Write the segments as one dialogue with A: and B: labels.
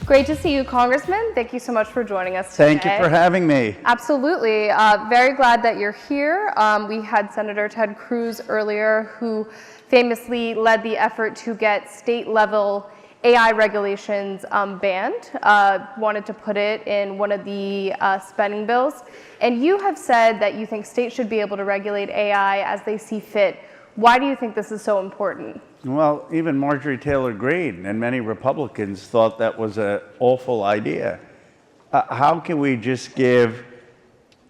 A: Great to see you, Congressman. Thank you so much for joining us today.
B: Thank you for having me.
A: Absolutely. Very glad that you're here. We had Senator Ted Cruz earlier, who famously led the effort to get state-level AI regulations banned, wanted to put it in one of the spending bills. And you have said that you think states should be able to regulate AI as they see fit. Why do you think this is so important?
B: Well, even Marjorie Taylor Greene and many Republicans thought that was an awful idea. How can we just give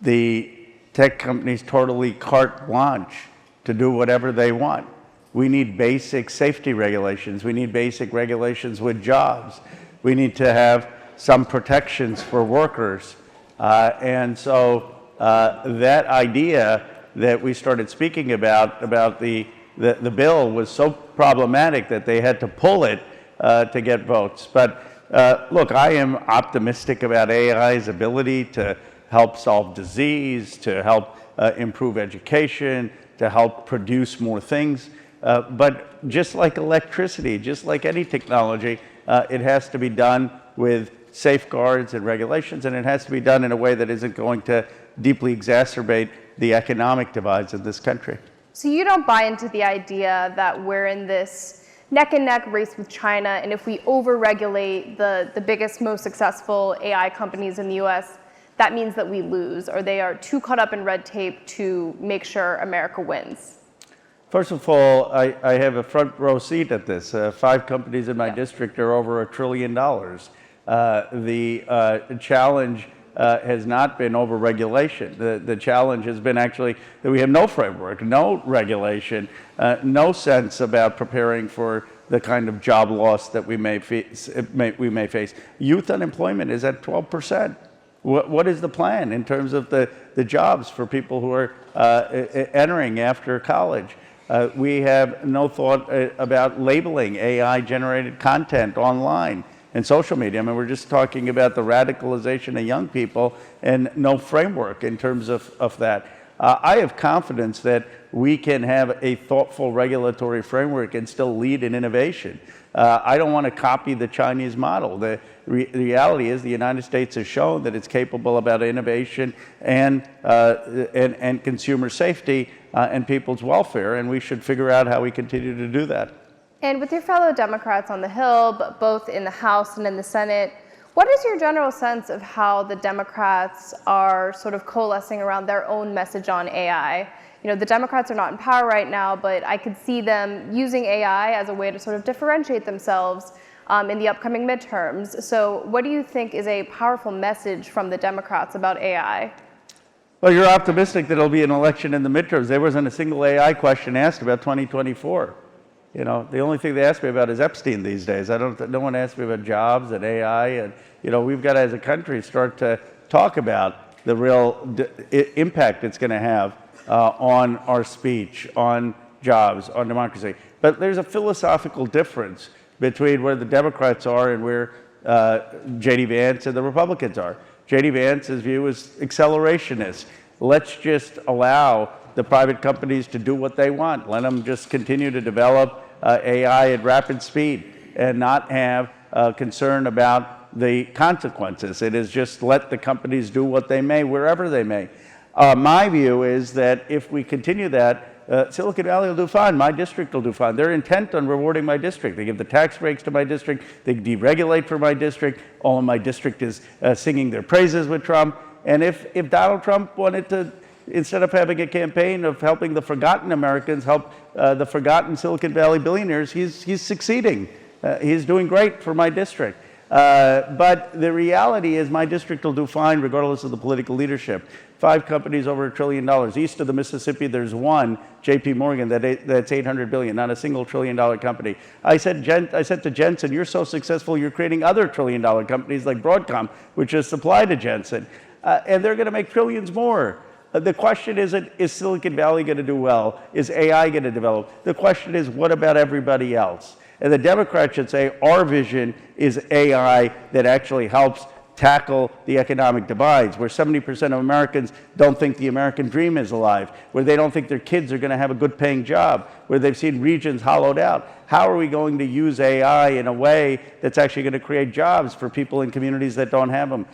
B: the tech companies totally carte blanche to do whatever they want? We need basic safety regulations. We need basic regulations with jobs. We need to have some protections for workers. And so that idea that we started speaking about the bill was so problematic that they had to pull it to get votes. But look, I am optimistic about AI's ability to help solve disease, to help improve education, to help produce more things. But just like electricity, just like any technology, it has to be done with safeguards and regulations, and it has to be done in a way that isn't going to deeply exacerbate the economic divides in this country.
A: So you don't buy into the idea that we're in this neck-and-neck race with China, and if we over-regulate the biggest, most successful AI companies in the US, that means that we lose, or they are too caught up in red tape to make sure America wins?
B: First of all, I have a front row seat at this. 5 companies in my district are over $1 trillion. The challenge has not been over-regulation. The challenge has been actually that we have no framework, no regulation, no sense about preparing for the kind of job loss that we may face. Youth unemployment is at 12%. What is the plan in terms of the jobs for people who are entering after college? We have no thought about labeling AI-generated content online and social media. I mean, we're just talking about the radicalization of young people and no framework in terms of that. I have confidence that we can have a thoughtful regulatory framework and still lead in innovation. I don't want to copy the Chinese model. The reality is the United States has shown that it's capable about innovation and consumer safety and people's welfare, and we should figure out how we continue to do that.
A: And with your fellow Democrats on the Hill, both in the House and in the Senate, what is your general sense of how the Democrats are sort of coalescing around their own message on AI? You know, the Democrats are not in power right now, but I could see them using AI as a way to sort of differentiate themselves in the upcoming midterms. So what do you think is a powerful message from the Democrats about AI?
B: Well, you're optimistic that there'll be an election in the midterms. There wasn't a single AI question asked about 2024. You know, the only thing they ask me about is Epstein these days. No one asks me about jobs and AI. And, you know, we've got to, as a country, start to talk about the real impact it's going to have on our speech, on jobs, on democracy. But there's a philosophical difference between where the Democrats are and where J.D. Vance and the Republicans are. J.D. Vance's view is accelerationist. Let's just allow the private companies to do what they want. Let them just continue to develop AI at rapid speed and not have concern about the consequences. It is just let the companies do what they may, wherever they may. My view is that if we continue that, Silicon Valley will do fine. My district will do fine. They're intent on rewarding my district. They give the tax breaks to my district. They deregulate for my district. All of my district is singing their praises with Trump. And if Donald Trump wanted to, instead of having a campaign of helping the forgotten Americans, help the forgotten Silicon Valley billionaires, he's succeeding. He's doing great for my district. But the reality is my district will do fine regardless of the political leadership. 5 companies over $1 trillion. East of the Mississippi, there's one, J.P. Morgan, that's $800 billion, not a single $1 trillion company. I said to Jensen, you're so successful, you're creating other $1 trillion companies like Broadcom, which is supply to Jensen. And they're going to make trillions more. The question isn't, is Silicon Valley going to do well? Is AI going to develop? The question is, what about everybody else? And the Democrats should say, our vision is AI that actually helps tackle the economic divides, where 70% of Americans don't think the American dream is alive, where they don't think their kids are going to have a good paying job, where they've seen regions hollowed out. How are we going to use AI in a way that's actually going to create jobs for people in communities that don't have them?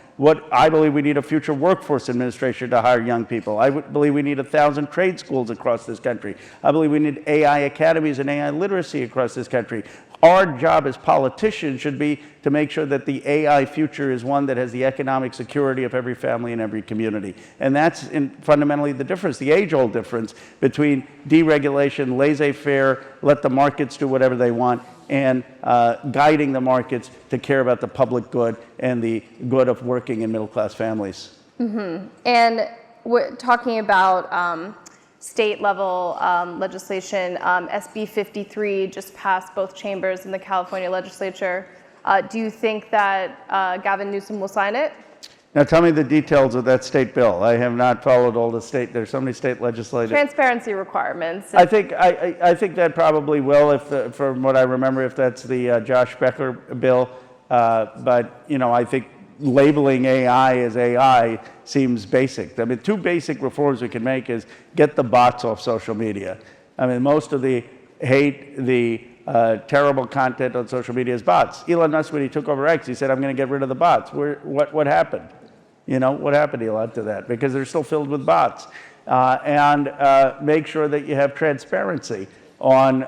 B: I believe we need a future workforce administration to hire young people. I believe we need 1,000 trade schools across this country. I believe we need AI academies and AI literacy across this country. Our job as politicians should be to make sure that the AI future is one that has the economic security of every family and every community. And that's fundamentally the difference, the age-old difference between deregulation, laissez-faire, let the markets do whatever they want, and guiding the markets to care about the public good and the good of working and middle-class families.
A: Mm-hmm. And we're talking about state-level legislation. SB 53 just passed both chambers in the California legislature. Do you think that Gavin Newsom will sign it?
B: Now tell me the details of that state bill. I have not followed all the state, there's so many state legislators.
A: Transparency requirements.
B: I think that probably will, from what I remember, if that's the Josh Becker bill. But, you know, I think labeling AI as AI seems basic. I mean, two basic reforms we can make is get the bots off social media. I mean, most of the hate, the terrible content on social media is bots. Elon Musk, when he took over X, he said, I'm going to get rid of the bots. What happened? You know, what happened, Elon, to that? Because they're still filled with bots. And make sure that you have transparency on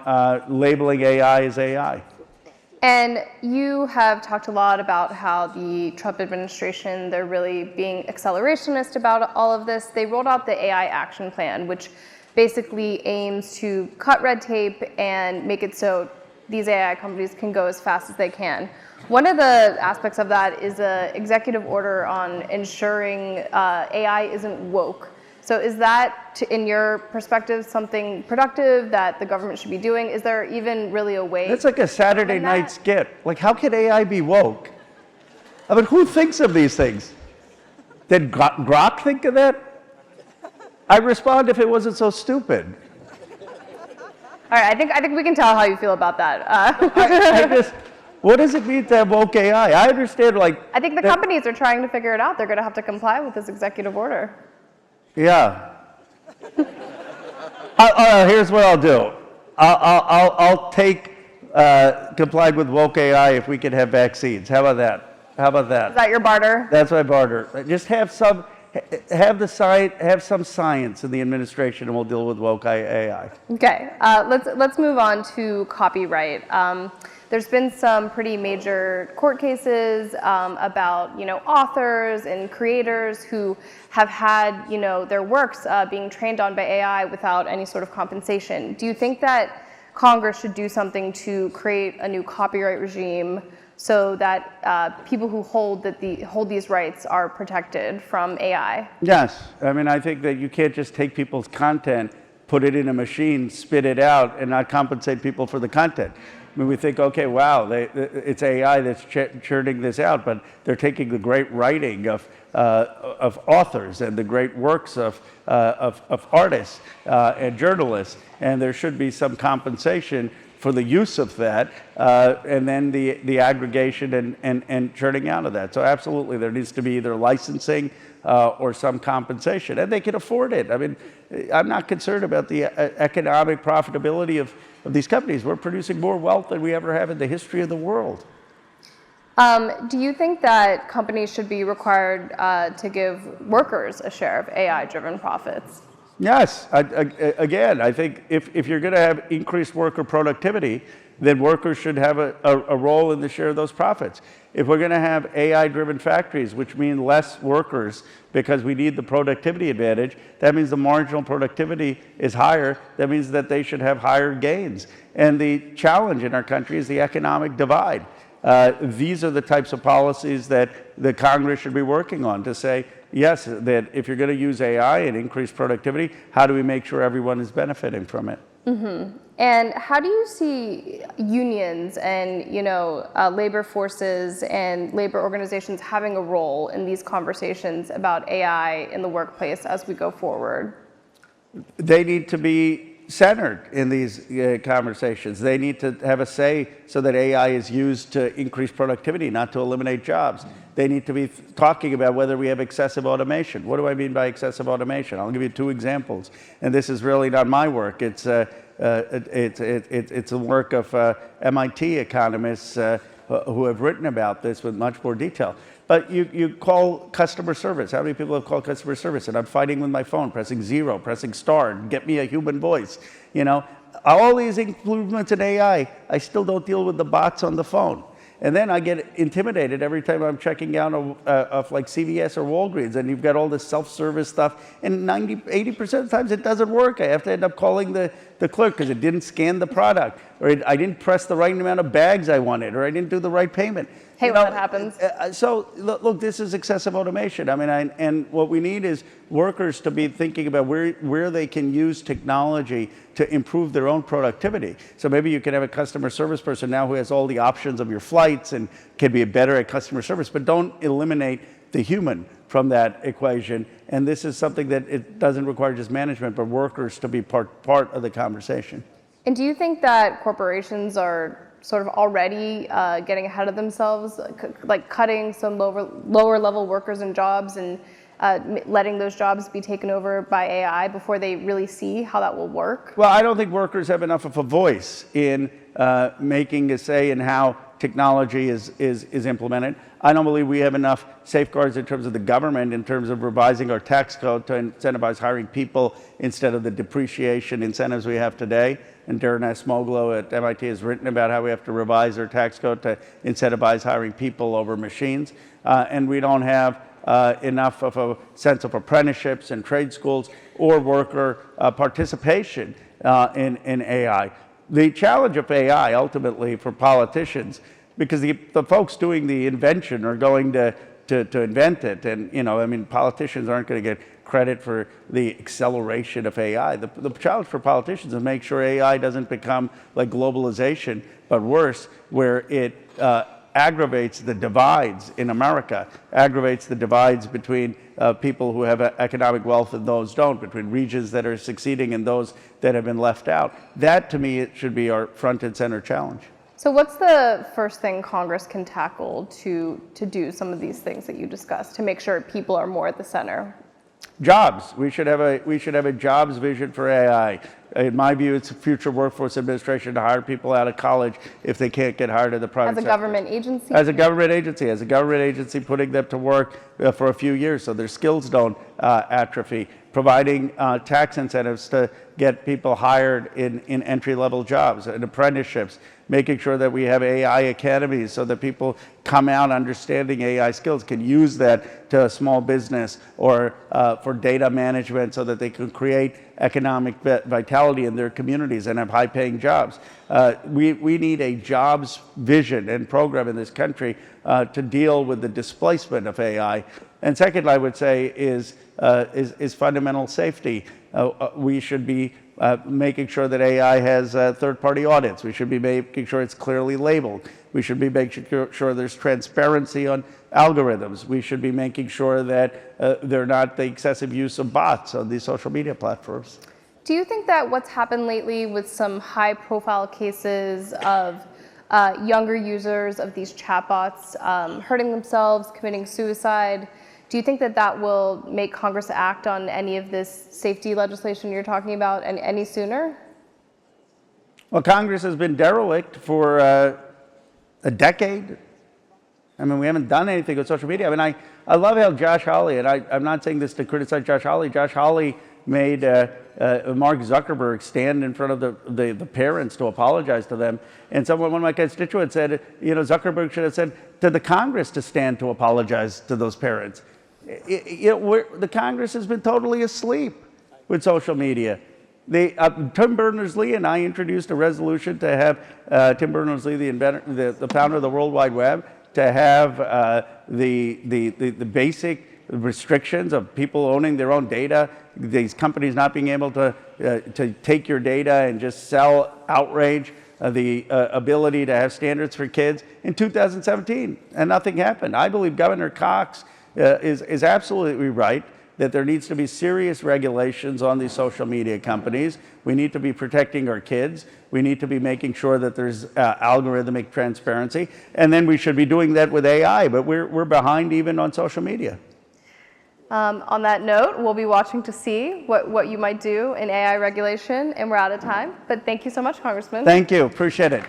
B: labeling AI as AI.
A: And you have talked a lot about how the Trump administration, they're really being accelerationist about all of this. They rolled out the AI Action Plan, which basically aims to cut red tape and make it so these AI companies can go as fast as they can. One of the aspects of that is an executive order on ensuring AI isn't woke. So is that, in your perspective, something productive that the government should be doing? Is there even really a way?
B: It's like a Saturday night skit. Like, how can AI be woke? I mean, who thinks of these things? Did Grok think of that? I'd respond if it wasn't so stupid.
A: All right, I think we can tell how you feel about that.
B: What does it mean to have woke AI? I understand, like...
A: I think the companies are trying to figure it out. They're going to have to comply with this executive order.
B: Yeah. Here's what I'll do. I'll take complied with woke AI if we can have vaccines. How about that? How about that?
A: Is that your barter?
B: That's my barter. Just have some science in the administration, and we'll deal with woke AI.
A: Okay. Let's move on to copyright. There's been some pretty major court cases about authors and creators who have had their works being trained on by AI without any sort of compensation. Do you think that Congress should do something to create a new copyright regime so that people who hold these rights are protected from AI?
B: Yes. I mean, I think that you can't just take people's content, put it in a machine, spit it out, and not compensate people for the content. I mean, we think, okay, wow, it's AI that's churning this out, but they're taking the great writing of authors and the great works of artists and journalists, and there should be some compensation for the use of that, and then the aggregation and churning out of that. So absolutely, there needs to be either licensing or some compensation, and they can afford it. I mean, I'm not concerned about the economic profitability of these companies. We're producing more wealth than we ever have in the history of the world.
A: Do you think that companies should be required to give workers a share of AI-driven profits?
B: Yes. Again, I think if you're going to have increased worker productivity, then workers should have a role in the share of those profits. If we're going to have AI-driven factories, which mean less workers because we need the productivity advantage, that means the marginal productivity is higher. That means that they should have higher gains. And the challenge in our country is the economic divide. These are the types of policies that the Congress should be working on to say, yes, that if you're going to use AI and increase productivity, how do we make sure everyone is benefiting from it?
A: Mm-hmm. And how do you see unions and labor forces and labor organizations having a role in these conversations about AI in the workplace as we go forward?
B: They need to be centered in these conversations. They need to have a say so that AI is used to increase productivity, not to eliminate jobs. They need to be talking about whether we have excessive automation. What do I mean by excessive automation? I'll give you two examples. And this is really not my work. It's it's the work of MIT economists who have written about this with much more detail. But you call customer service. How many people have called customer service? And I'm fighting with my phone, pressing 0, pressing star, get me a human voice. You know, all these improvements in AI, I still don't deal with the bots on the phone. And then I get intimidated every time I'm checking out of like CVS or Walgreens, and you've got all this self-service stuff, and 80% of the times it doesn't work. I have to end up calling the clerk because it didn't scan the product, or I didn't press the right amount of bags I wanted, or I didn't do the right payment.
A: Hey, when that happens.
B: So look, this is excessive automation. I mean, and what we need is workers to be thinking about where they can use technology to improve their own productivity. So maybe you can have a customer service person now who has all the options of your flights and can be better at customer service, but don't eliminate the human from that equation. And this is something that it doesn't require just management, but workers to be part of the conversation.
A: And do you think that corporations are sort of already getting ahead of themselves, like cutting some lower level workers and jobs and letting those jobs be taken over by AI before they really see how that will work?
B: Well, I don't think workers have enough of a voice in making a say in how technology is implemented. I don't believe we have enough safeguards in terms of the government, in terms of revising our tax code to incentivize hiring people instead of the depreciation incentives we have today. And Darren Asmoglo at MIT has written about how we have to revise our tax code to incentivize hiring people over machines. And we don't have enough of a sense of apprenticeships and trade schools or worker participation in AI. The challenge of AI ultimately for politicians, because the folks doing the invention are going to invent it, and you know, I mean, politicians aren't going to get credit for the acceleration of AI. The challenge for politicians is to make sure AI doesn't become like globalization, but worse, where it aggravates the divides in America, aggravates the divides between people who have economic wealth and those don't, between regions that are succeeding and those that have been left out. That, to me, it should be our front and center challenge.
A: So what's the first thing Congress can tackle to do some of these things that you discussed to make sure people are more at the center?
B: Jobs. We should have a jobs vision for AI. In my view, it's a future workforce administration to hire people out of college if they can't get hired in the private sector.
A: As a government agency?
B: As a government agency, putting them to work for a few years so their skills don't atrophy. Providing tax incentives to get people hired in entry-level jobs and apprenticeships. Making sure that we have AI academies so that people come out understanding AI skills, can use that to a small business or for data management so that they can create economic vitality in their communities and have high-paying jobs. We need a jobs vision and program in this country to deal with the displacement of AI. And second, I would say, is fundamental safety. We should be making sure that AI has third-party audits. We should be making sure it's clearly labeled. We should be making sure there's transparency on algorithms. We should be making sure that they're not the excessive use of bots on these social media platforms.
A: Do you think that what's happened lately with some high-profile cases of younger users of these chatbots hurting themselves, committing suicide, do you think that that will make Congress act on any of this safety legislation you're talking about any sooner?
B: Well, Congress has been derelict for a decade. I mean, we haven't done anything with social media. I mean, I love how Josh Hawley, and I'm not saying this to criticize Josh Hawley made Mark Zuckerberg stand in front of the parents to apologize to them. And one of my constituents said, you know, Zuckerberg should have said to the Congress to stand to apologize to those parents. The Congress has been totally asleep with social media. Tim Berners-Lee and I introduced a resolution to have Tim Berners-Lee, the founder of the World Wide Web, to have the basic restrictions of people owning their own data, these companies not being able to take your data and just sell outrage, the ability to have standards for kids in 2017, and nothing happened. I believe Governor Cox is absolutely right that there needs to be serious regulations on these social media companies. We need to be protecting our kids. We need to be making sure that there's algorithmic transparency. And then we should be doing that with AI, but we're behind even on social media.
A: On that note, we'll be watching to see what you might do in AI regulation, and we're out of time. But thank you so much, Congressman.
B: Thank you. Appreciate it.